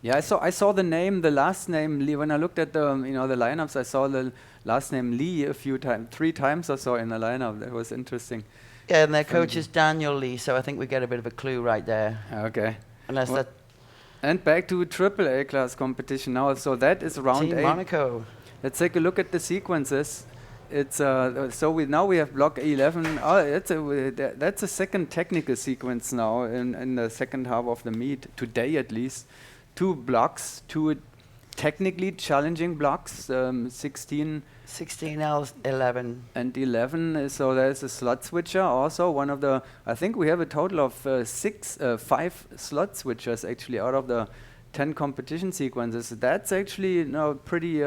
Yeah, I saw the name, the last name Lee. When I looked at the the lineups, I saw the last name Lee a few times, 3 times or so in the lineup. That was interesting. Yeah, and their coach is Daniel Lee, so I think we get a bit of a clue right there. Okay. Unless that And back to AAA class competition now. So that is round Team 8. Monaco. Let's take a look at the sequences. It's so we have block 11. Oh, that's a second technical sequence now in the second half of the meet today at least. 2 blocks, 2 technically challenging blocks. 16 16L 11 and 11. So there's a slot switcher also. One of the I think we have a total of 5 slot switchers actually out of the 10 competition sequences. That's actually pretty.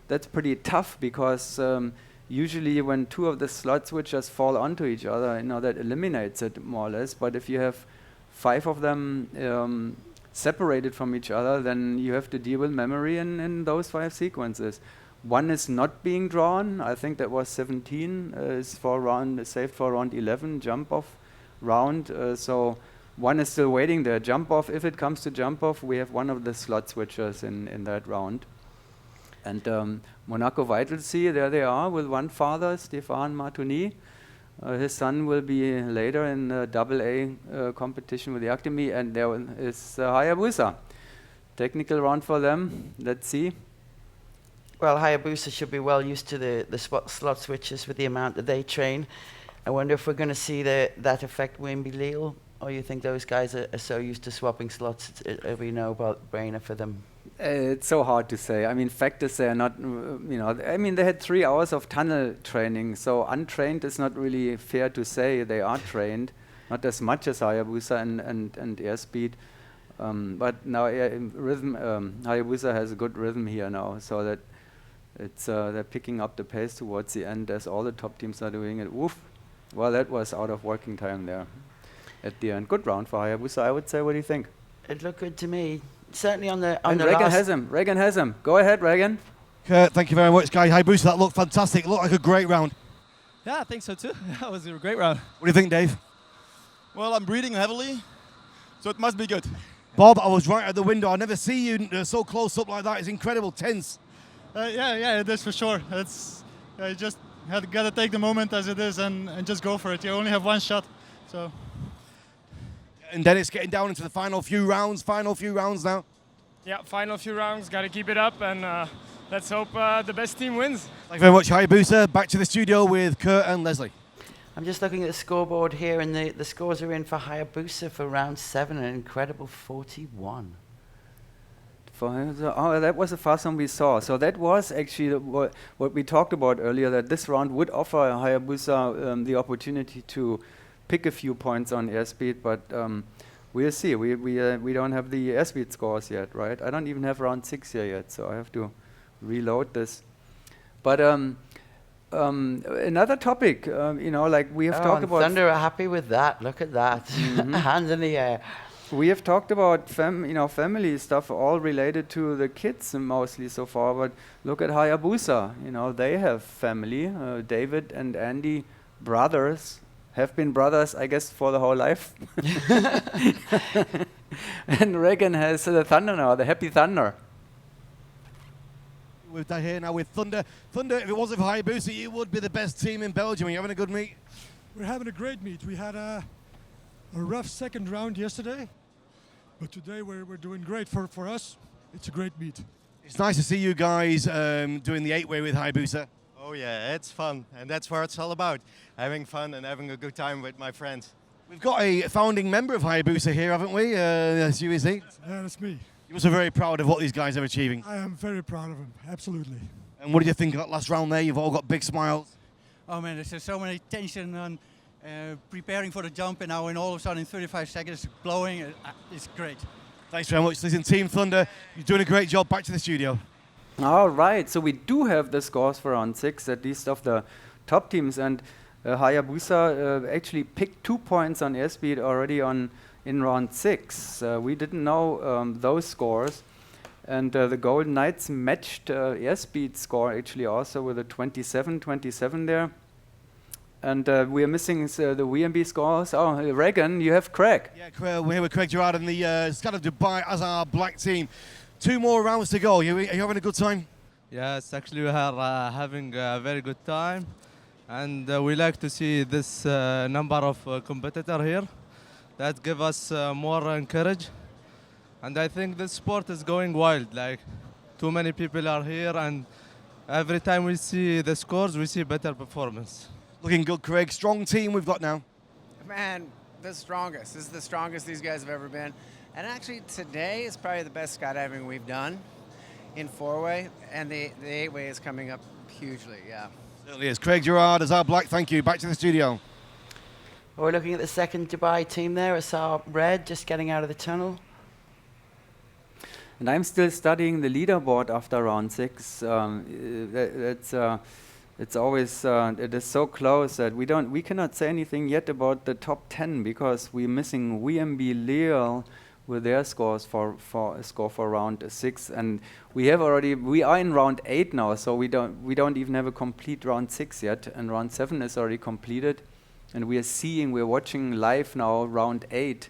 That's pretty tough because usually when 2 of the slot switchers fall onto each other, that eliminates it more or less. But if you have 5 of them separated from each other, then you have to deal with memory in those 5 sequences. One is not being drawn. I think that was 17 is saved for round 11 jump off round. So one is still waiting there. Jump off. If it comes to jump off, we have one of the slot switchers in that round. And Monaco Vital Sea, there they are with one father, Stéphane Martoni. His son will be later in the AA competition with the Academy, and there is Hayabusa. Technical round for them. Let's see. Well, Hayabusa should be well used to the slot switches with the amount that they train. I wonder if we're going to see that affect Wimby Lille, or you think those guys are so used to swapping slots, it'll be no brainer for them? It's so hard to say. I mean, fact is they're not, I mean, they had 3 hours of tunnel training, so untrained is not really fair to say. They are trained, not as much as Hayabusa and airspeed. But now rhythm, Hayabusa has a good rhythm here now, so that they're picking up the pace towards the end as all the top teams are doing it. Woof. Well, that was out of working time there at the end. Good round for Hayabusa, I would say. What do you think? It looked good to me. Certainly on the Regan has him. Regan has him. Go ahead, Regan. Thank you very much, guys. Hayabusa, that looked fantastic. It looked like a great round. Yeah, I think so too. That was a great round. What do you think, Dave? Well, I'm breathing heavily, so it must be good. Bob, I was right at the window. I never see you so close up like that. It's incredible, tense. Yeah, it is for sure. You just gotta take the moment as it is and just go for it. You only have one shot, so. And then it's getting down into the final few rounds now. Yeah, final few rounds. Got to keep it up, and let's hope the best team wins. Thank you very much, Hayabusa. Back to the studio with Kurt and Leslie. I'm just looking at the scoreboard here, and the scores are in for Hayabusa for round 7, an incredible 41. That was the first one we saw. So that was actually what we talked about earlier, that this round would offer Hayabusa the opportunity to pick a few points on airspeed, but we'll see. We don't have the airspeed scores yet, right? I don't even have round 6 here yet, so I have to reload this. But another topic, like we have talked about. Thunder are happy with that. Look at that, hands in the air. We have talked about family stuff, all related to the kids mostly so far. But look at Hayabusa. They have family. David and Andy, brothers. Have been brothers, I guess, for the whole life. And Regan has the Thunder now, the Happy Thunder. We're here now with Thunder. Thunder, if it wasn't for Hayabusa, you would be the best team in Belgium. Are you having a good meet? We're having a great meet. We had a rough second round yesterday, but today we're doing great. For us, it's a great meet. It's nice to see you guys doing the 8-way with Hayabusa. Oh yeah, it's fun, and that's what it's all about. Having fun and having a good time with my friends. We've got a founding member of Hayabusa here, haven't we? That's you, is he? Yeah, that's me. You must be very proud of what these guys are achieving. I am very proud of him, absolutely. And what did you think of that last round there? You've all got big smiles. Oh man, there's so many tension on preparing for the jump, and now all of a sudden in 35 seconds blowing. It's great. Thanks very much. Listen, Team Thunder, you're doing a great job. Back to the studio. All right, so we do have the scores for round 6, at least of the top teams, and Hayabusa actually picked 2 points on airspeed already in round 6. We didn't know those scores, and the Golden Knights matched airspeed score actually also with a 27 there, And we are missing the WMB scores. Oh, Regan, you have Craig. Yeah, we're here with Craig Gerard and the Skydiving Dubai as our black team. 2 more rounds to go. Are you having a good time? Yes, actually we are having a very good time, and we like to see this number of competitors here. That give us more encourage, and I think this sport is going wild. Like, too many people are here, and every time we see the scores, we see better performance. Looking good, Craig. Strong team we've got now. Man, the strongest. This is the strongest these guys have ever been. And actually today is probably the best skydiving we've done in 4-way, and the 8-way is coming up hugely, yeah. Certainly is. Craig Gerard as our black, thank you. Back to the studio. We're looking at the second Dubai team there. It's our red just getting out of the tunnel. And I'm still studying the leaderboard after round 6. It's always it is so close that we cannot say anything yet about the top 10 because we're missing WMB Lille with their scores for round 6, and we are in round 8 now, so we don't even have a complete round 6 yet, and round 7 is already completed, and we're watching live now round 8,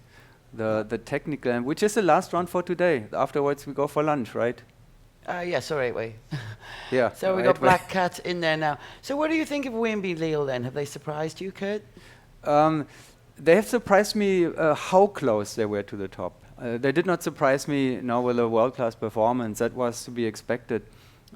the technical, which is the last round for today. Afterwards we go for lunch, right? Yes, or 8-way. Yeah. So we got Black Cat in there now. So what do you think of WMB Lille then? Have they surprised you, Kurt? They have surprised me how close they were to the top. They did not surprise me now with a world-class performance. That was to be expected.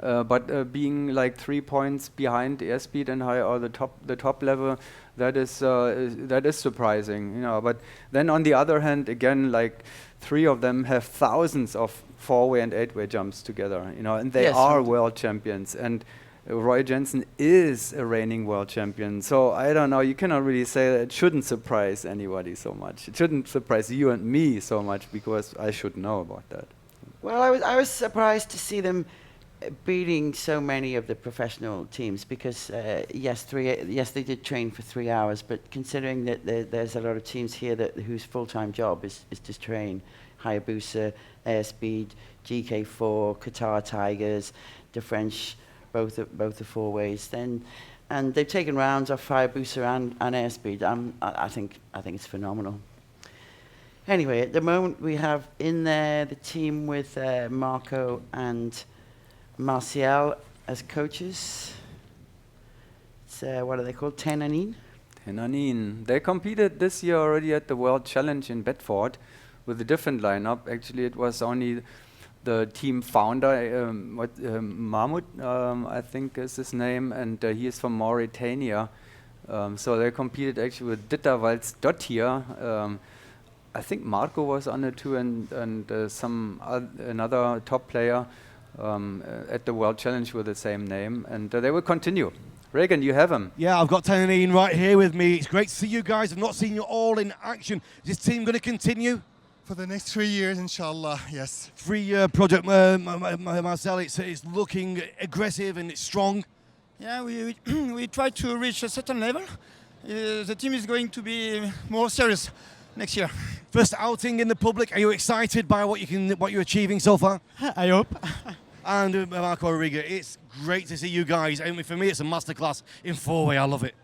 But being like 3 points behind airspeed and high or the top level, that is surprising, you know. But then on the other hand, again, like 3 of them have thousands of 4-way and 8-way jumps together, you know, and they are world champions. And Roy Jensen is a reigning world champion. So I don't know, you cannot really say that it shouldn't surprise anybody so much. It shouldn't surprise you and me so much because I should know about that. Well, I was surprised to see them beating so many of the professional teams because yes, they did train for 3 hours, but considering that there's a lot of teams here whose full-time job is to train, Hayabusa, Airspeed, GK4, Qatar Tigers, the French, both the 4-ways, and they've taken rounds off Hayabusa and Airspeed. I think it's phenomenal. Anyway, at the moment we have in there the team with Marco and Martial as coaches. It's what are they called? Tenanin? Tenanin. They competed this year already at the World Challenge in Bedford with a different lineup. Actually, it was only the team founder, Mahmoud, I think is his name, and he is from Mauritania. So they competed actually with Ditta Valsdottir. I think Marco was on it too, and another top player at the World Challenge with the same name, and they will continue. Regan, you have him. Yeah, I've got Tenanin right here with me. It's great to see you guys. I've not seen you all in action. Is this team going to continue? For the next 3 years, inshallah, yes. 3-year project, Marcel, it's looking aggressive and it's strong. Yeah, we try to reach a certain level. The team is going to be more serious next year. First outing in the public. Are you excited by what you're achieving so far? I hope. And Marco Riga, it's great to see you guys. I mean, for me, it's a masterclass in 4-way. I love it.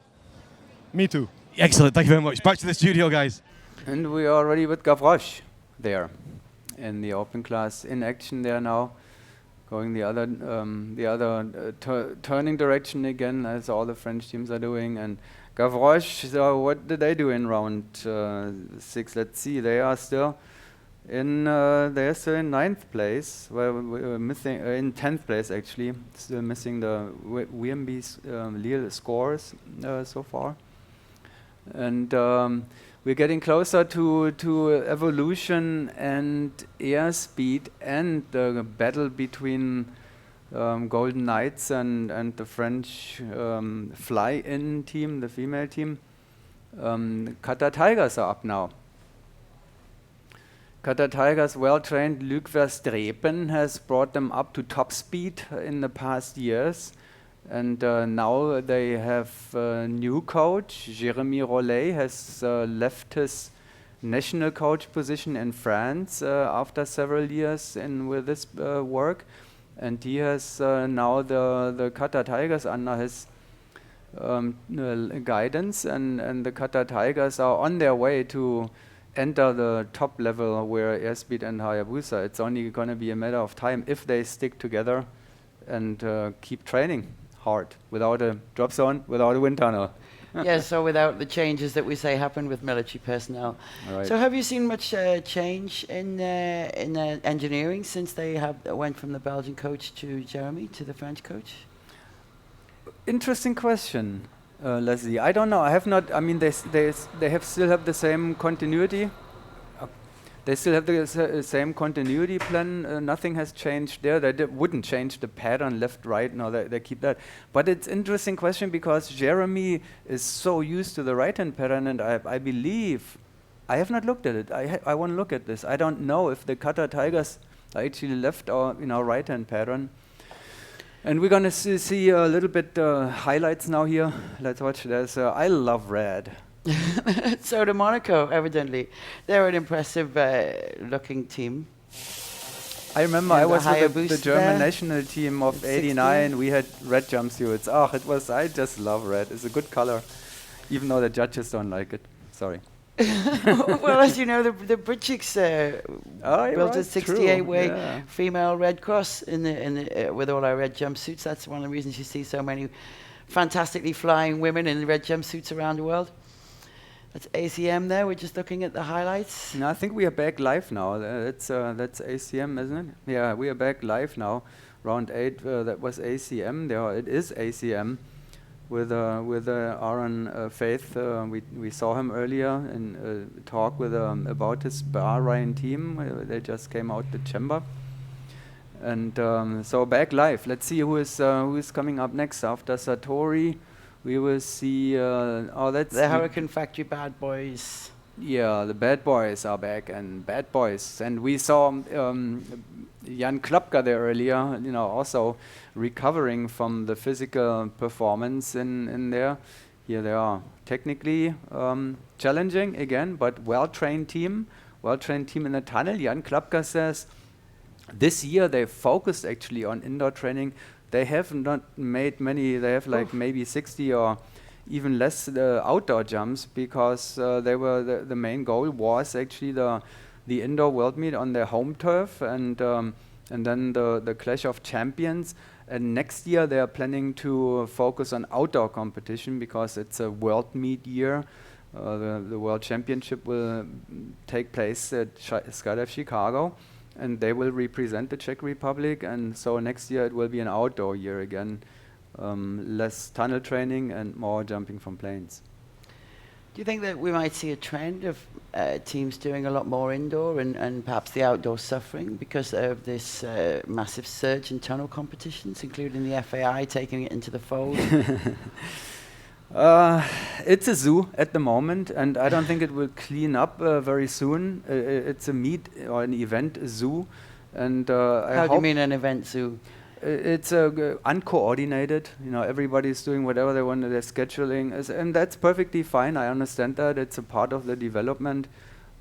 Me too. Excellent. Thank you very much. Back to the studio, guys. And we are already with Gavroche there in the open class in action there now, going the other turning direction again as all the French teams are doing. And Gavroche, so what did they do in round 6? Let's see. They are still in 9th place. Well, we're missing in 10th place actually. Still missing the WMB's Lille scores so far. And we're getting closer to evolution and airspeed and the battle between Golden Knights and the French fly-in team, the female team. Qatar Tigers are up now. Qatar Tigers, well-trained Luc Verstrepen has brought them up to top speed in the past years. And now they have a new coach. Jérémy Rollet has left his national coach position in France after several years with this work. And he has now the Qatar Tigers under his guidance, and the Qatar Tigers are on their way to enter the top level where Airspeed and Hayabusa. It's only going to be a matter of time if they stick together and keep training hard without a drop zone, without a wind tunnel. Yes, so without the changes that we say happen with military personnel. Right. So have you seen much change in engineering since they went from the Belgian coach to Jeremy to the French coach? Interesting question, Leslie. I don't know. I have not. I mean, they still have the same continuity. They still have the same continuity plan. Nothing has changed there. They wouldn't change the pattern left, right. No, they keep that. But it's interesting question because Jeremy is so used to the right-hand pattern, and I believe, I have not looked at it. I want to look at this. I don't know if the Qatar Tigers are actually left our right-hand pattern. And we're gonna see a little bit highlights now here. Let's watch this. I love red. So do Monaco, evidently. They're an impressive looking team. I remember And I was with the Hayabusa German there. national team of 16. '89. We had red jumpsuits. I just love red. It's a good color, even though the judges don't like it. Sorry. Well, as you know, the British built a 68-way female Red Cross with all our red jumpsuits. That's one of the reasons you see so many fantastically flying women in red jumpsuits around the world. That's ACM there. We're just looking at the highlights. No, I think we are back live now. That's ACM, isn't it? Yeah, we are back live now. Round 8, that was ACM. It is ACM with Aaron Faith. We saw him earlier in talk with about his Bahrain team. They just came out the chamber. And so back live. Let's see who is coming up next after Satori. We will see. That's the Hurricane Factory Bad Boys. Yeah, the Bad Boys are back, and Bad Boys. And we saw Jan Klopka there earlier, also recovering from the physical performance in there. Here they are. Technically challenging again, but well-trained team in the tunnel. Jan Klopka says this year they focused actually on indoor training. They have not made many. They have like maybe 60 or even less outdoor jumps because they were the main goal was actually the indoor world meet on their home turf and then the Clash of Champions. And next year they are planning to focus on outdoor competition because it's a world meet year. The World Championship will take place at Skydive Chicago. And they will represent the Czech Republic, and so next year it will be an outdoor year again, less tunnel training and more jumping from planes. Do you think that we might see a trend of teams doing a lot more indoor and perhaps the outdoor suffering because of this massive surge in tunnel competitions, including the FAI taking it into the fold? It's a zoo at the moment, and I don't think it will clean up very soon. It's a meet or an event zoo, and How do you mean an event zoo? It's uncoordinated. Everybody's doing whatever they want. They're scheduling, and that's perfectly fine. I understand that it's a part of the development,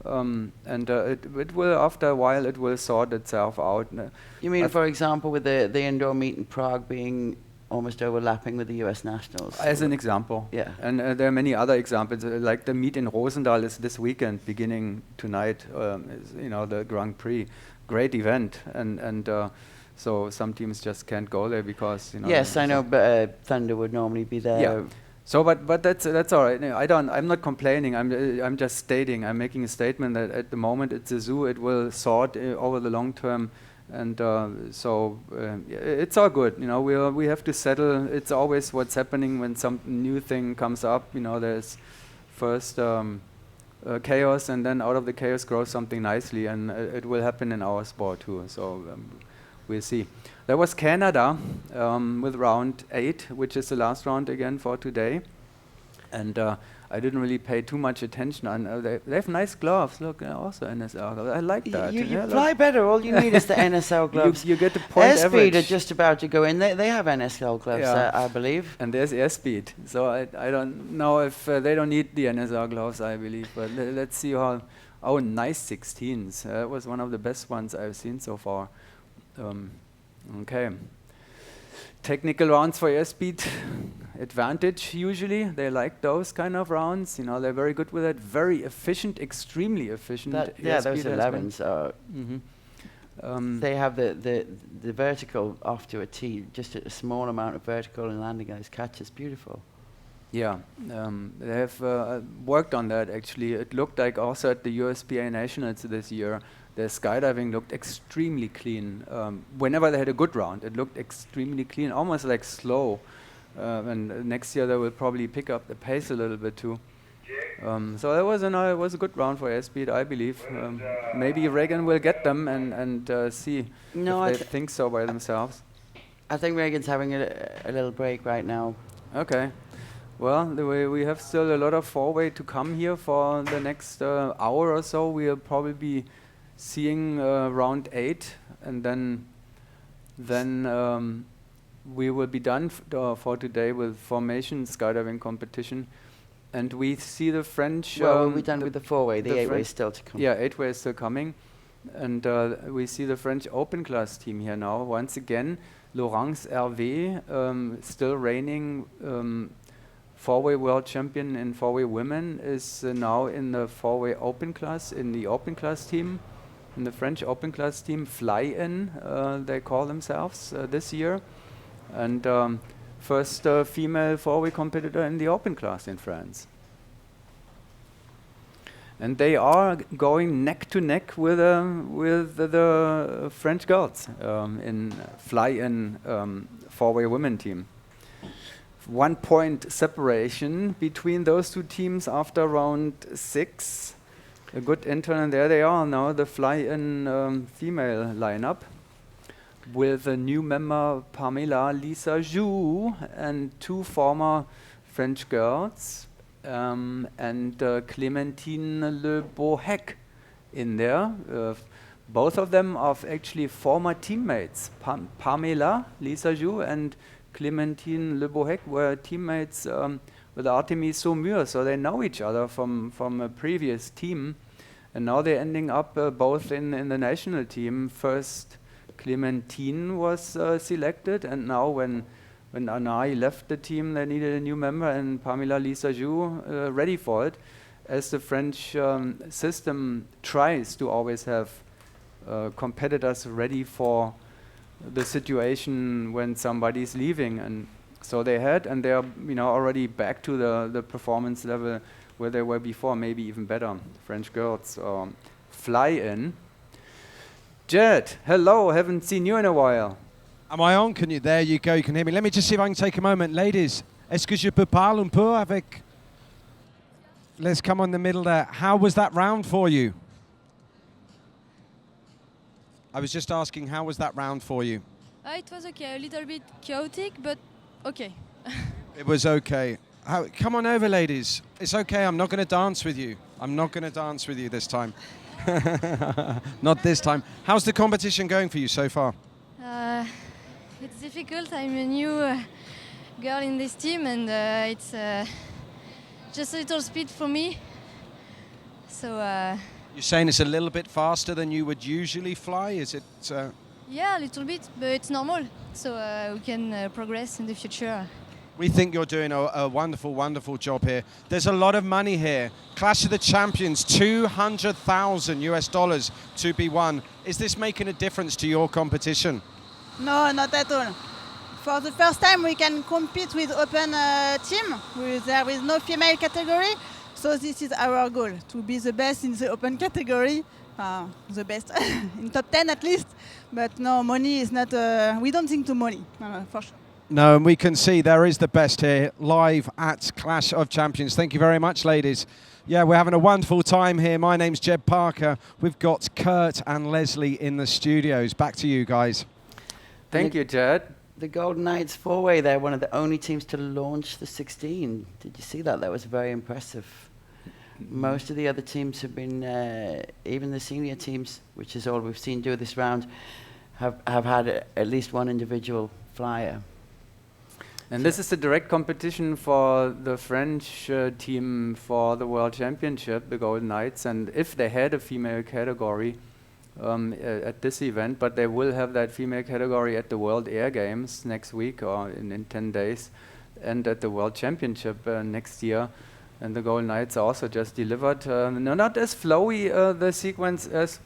and it will after a while it will sort itself out. You mean, for example, with the indoor meet in Prague being almost overlapping with the US Nationals? As an example. Yeah. And there are many other examples, like the meet in Roosendaal is this weekend, beginning tonight, the Grand Prix. Great event. And so some teams just can't go there because, Yes, I know, but Thunder would normally be there. Yeah. So, but that's all right. I'm not complaining. I'm just stating. I'm making a statement that at the moment it's a zoo. It will sort over the long term. And so it's all good, we have to settle. It's always what's happening when some new thing comes up. There's first chaos, and then out of the chaos grows something nicely, and it will happen in our sport too. So we'll see. There was Canada with round 8, which is the last round again for today, and I didn't really pay too much attention. They have nice gloves. Look, also NSL gloves. I like that. You fly better. All you need is the NSL gloves. You get the point average. Airspeed are just about to go in. They have NSL gloves, I believe. And there's Airspeed. So I don't know if they don't need the NSL gloves, I believe. But let's see how. Oh, nice 16s. That was one of the best ones I've seen so far. Okay. Technical rounds for Airspeed. advantage usually. They like those kind of rounds. You know, they're very good with it. Very efficient, extremely efficient. Yeah, those airspeed has been. 11s are. They have the vertical off to a tee, just a small amount of vertical and landing those catches. Beautiful. Yeah, they have worked on that actually. It looked like also at the USPA Nationals this year, their skydiving looked extremely clean. Whenever they had a good round, it looked extremely clean, almost like slow. And next year they will probably pick up the pace a little bit too. So it was a good round for airspeed, I believe. Maybe Reagan will get them and see if they think so by themselves. I think Reagan's having a little break right now. Okay. Well, we have still a lot of four-way to come here for the next hour or so. We'll probably be seeing round 8, and then we will be done for today with formation skydiving competition. And we see the French... Well, we're done with the four-way. The eight-way is still to come. Yeah, eight-way is still coming. And we see the French open class team here now. Once again, Laurence Hervé, still reigning four-way world champion in four-way women, is now in the four-way open class, in the open class team, in the French open class team, Fly-In, they call themselves this year. And first female four-way competitor in the open class in France. And they are going neck to neck with the French girls in Fly-In four-way women team. 1 point separation between those two teams after round 6. A good intern, and there they are now, the Fly-In female lineup, with a new member, Pamela Lisa Jou, and 2 former French girls, and Clémentine Le Beauhec in there. Both of them are actually former teammates. Pamela Lisa Jou and Clémentine Le Beauhec were teammates with Artemis Saumur, so they know each other from a previous team. And now they're ending up both in the national team. First, Clémentine was selected, and now when Anai left the team, they needed a new member, and Pamela Lisa Jou ready for it, as the French system tries to always have competitors ready for the situation when somebody's leaving. And so they had, and they are already back to the performance level where they were before, maybe even better. French girls Fly-In. Jed, hello, haven't seen you in a while. Am I on? There you go, you can hear me. Let me just see if I can take a moment. Ladies, est-ce que je peux parler un peu avec... Let's come on the middle there. How was that round for you? I was just asking, how was that round for you? It was okay, a little bit chaotic, but okay. It was okay. Come on over, ladies. It's okay, I'm not going to dance with you. I'm not going to dance with you this time. Not this time. How's the competition going for you so far? It's difficult. I'm a new girl in this team, and it's just a little speed for me. So. You're saying it's a little bit faster than you would usually fly? Is it? Yeah, a little bit, but it's normal. So we can progress in the future. We think you're doing a wonderful, wonderful job here. There's a lot of money here. Clash of the Champions, $200,000 to be won. Is this making a difference to your competition? No, not at all. For the first time, we can compete with open team. There is no female category. So this is our goal, to be the best in the open category. The best, in top 10 at least. But no, money is not, we don't think to money, for sure. No, and we can see there is the best here, live at Clash of Champions. Thank you very much, ladies. Yeah, we're having a wonderful time here. My name's Jed Parker. We've got Kurt and Leslie in the studios. Back to you guys. Thank you, Jed. The Golden Knights four-way, they're one of the only teams to launch the 16. Did you see that? That was very impressive. Most of the other teams have been, even the senior teams, which is all we've seen do this round, have had at least one individual flyer. And this is the direct competition for the French team for the World Championship, the Golden Knights. And if they had a female category at this event, but they will have that female category at the World Air Games next week or in 10 days. and at the World Championship next year. And the Golden Knights also just delivered. No, not as flowy the sequence as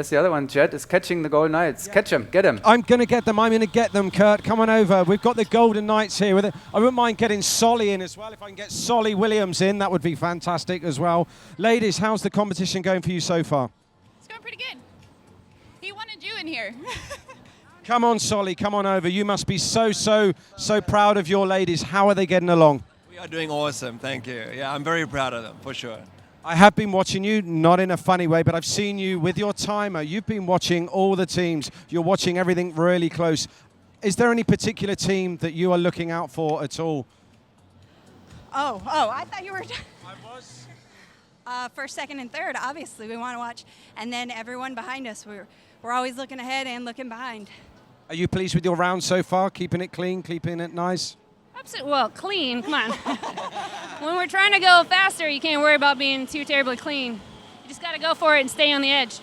the other one. Jed is catching the Golden Knights. Yeah. Catch him, get him. I'm going to get them. I'm going to get them, Kurt. Come on over. We've got the Golden Knights here. I wouldn't mind getting Solly in as well. If I can get Solly Williams in, that would be fantastic as well. Ladies, how's the competition going for you so far? It's going pretty good. He wanted you in here. Come on, Solly. Come on over. You must be so proud of your ladies. How are they getting along? We are doing awesome. Thank you. Yeah, I'm very proud of them, for sure. I have been watching you, not in a funny way, but I've seen you with your timer. You've been watching all the teams. You're watching everything really close. Is there any particular team that you are looking out for at all? Oh, I thought you were... I was. First, second, and third, obviously, we want to watch. And then everyone behind us. We're always looking ahead and looking behind. Are you pleased with your round so far? Keeping it clean, keeping it nice? Absolutely. Well, clean, come on. When we're trying to go faster, you can't worry about being too terribly clean. You just got to go for it and stay on the edge.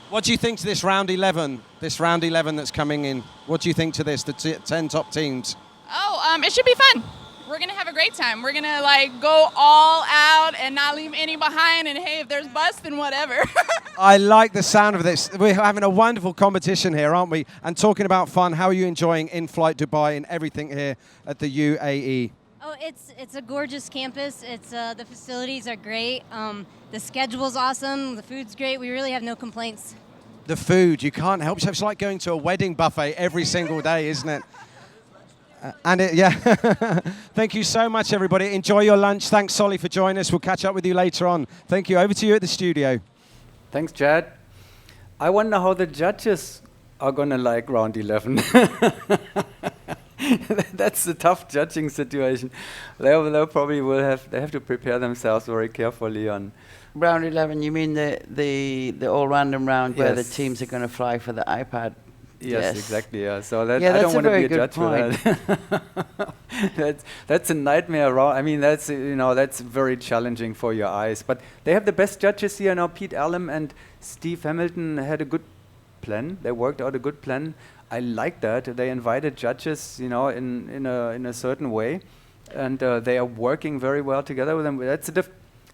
What do you think to this round 11? This round 11 that's coming in. What do you think to this, the 10 top teams? Oh, it should be fun. We're going to have a great time. We're going to go all out and not leave any behind. And hey, if there's bust, then whatever. I like the sound of this. We're having a wonderful competition here, aren't we? And talking about fun, how are you enjoying Inflight Dubai and everything here at the UAE? Oh, it's a gorgeous campus. It's the facilities are great. The schedule's awesome. The food's great. We really have no complaints. The food, you can't help yourself. It's like going to a wedding buffet every single day, isn't it? Yeah. Thank you so much, everybody. Enjoy your lunch. Thanks, Solly, for joining us. We'll catch up with you later on. Thank you. Over to you at the studio. Thanks, Chad. I wonder how the judges are going to like round 11. That's a tough judging situation. They probably they have to prepare themselves very carefully on. Round 11, you mean the all random round where the teams are going to fly for the iPad? Yes, exactly. Yeah. So that yeah, I don't want to be a good judge for that. That's a nightmare round. I mean, that's very challenging for your eyes. But they have the best judges here now. Pete Allen and Steve Hamilton had a good plan. They worked out a good plan. I like that. They invited judges, in a certain way, and they are working very well together with them.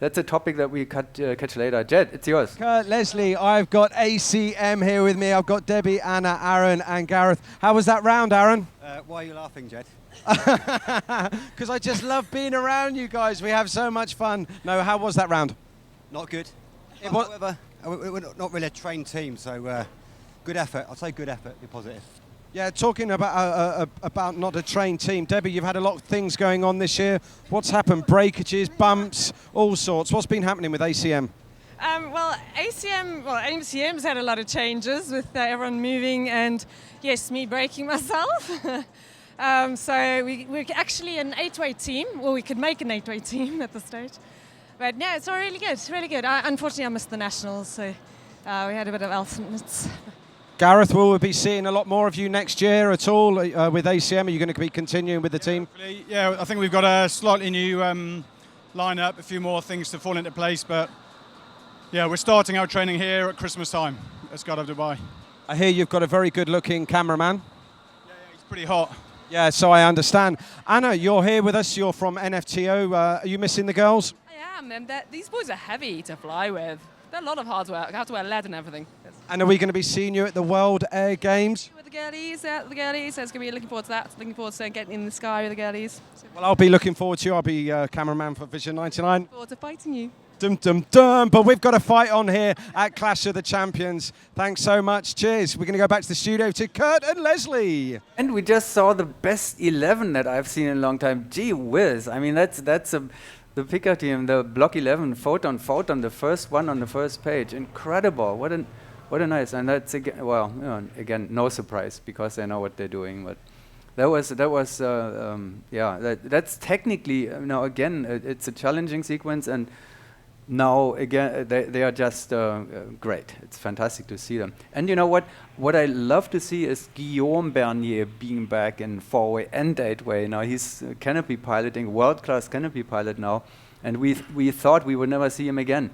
That's a topic that we catch later. Jed, it's yours. Kurt, Leslie, I've got ACM here with me. I've got Debbie, Anna, Aaron, and Gareth. How was that round, Aaron? Why are you laughing, Jed? Because I just love being around you guys. We have so much fun. No, how was that round? Not good. However, we're not really a trained team, so good effort. I'll say good effort, be positive. Yeah, talking about not a trained team. Debbie, you've had a lot of things going on this year. What's happened? Breakages, bumps, all sorts. What's been happening with ACM? ACM's had a lot of changes with everyone moving and, yes, me breaking myself. So we're actually an 8-way team. Well, we could make an 8-way team at this stage. But no, it's all really good. It's really good. Unfortunately, I missed the Nationals, so we had a bit of alternates. Gareth, will we be seeing a lot more of you next year at all with ACM? Are you going to be continuing with the team? Yeah, I think we've got a slightly new lineup, a few more things to fall into place, but yeah, we're starting our training here at Christmas time at Skydiving Dubai. I hear you've got a very good-looking cameraman. Yeah, he's pretty hot. Yeah, so I understand. Anna, you're here with us. You're from NFTO. Are you missing the girls? I am, and these boys are heavy to fly with. They're a lot of hard work. I have to wear lead and everything. And are we going to be seeing you at the World Air Games? With the girlies, so it's going to be looking forward to that. Looking forward to getting in the sky with the girlies. Well, I'll be looking forward to you. I'll be cameraman for Vision 99. Looking forward to fighting you. Dum, dum, dum. But we've got a fight on here at Clash of the Champions. Thanks so much. Cheers. We're going to go back to the studio to Kurt and Leslie. And we just saw the best 11 that I've seen in a long time. Gee whiz. I mean, that's the picker team, the Block 11, Photon, the first one on the first page. Incredible. What a nice. And that's, again, no surprise because they know what they're doing. But that's technically, again, it's a challenging sequence. And now, again, they are just great. It's fantastic to see them. And you know what? What I love to see is Guillaume Bernier being back in 4-way and 8-way. Now he's canopy piloting, world-class canopy pilot now. And we thought we would never see him again.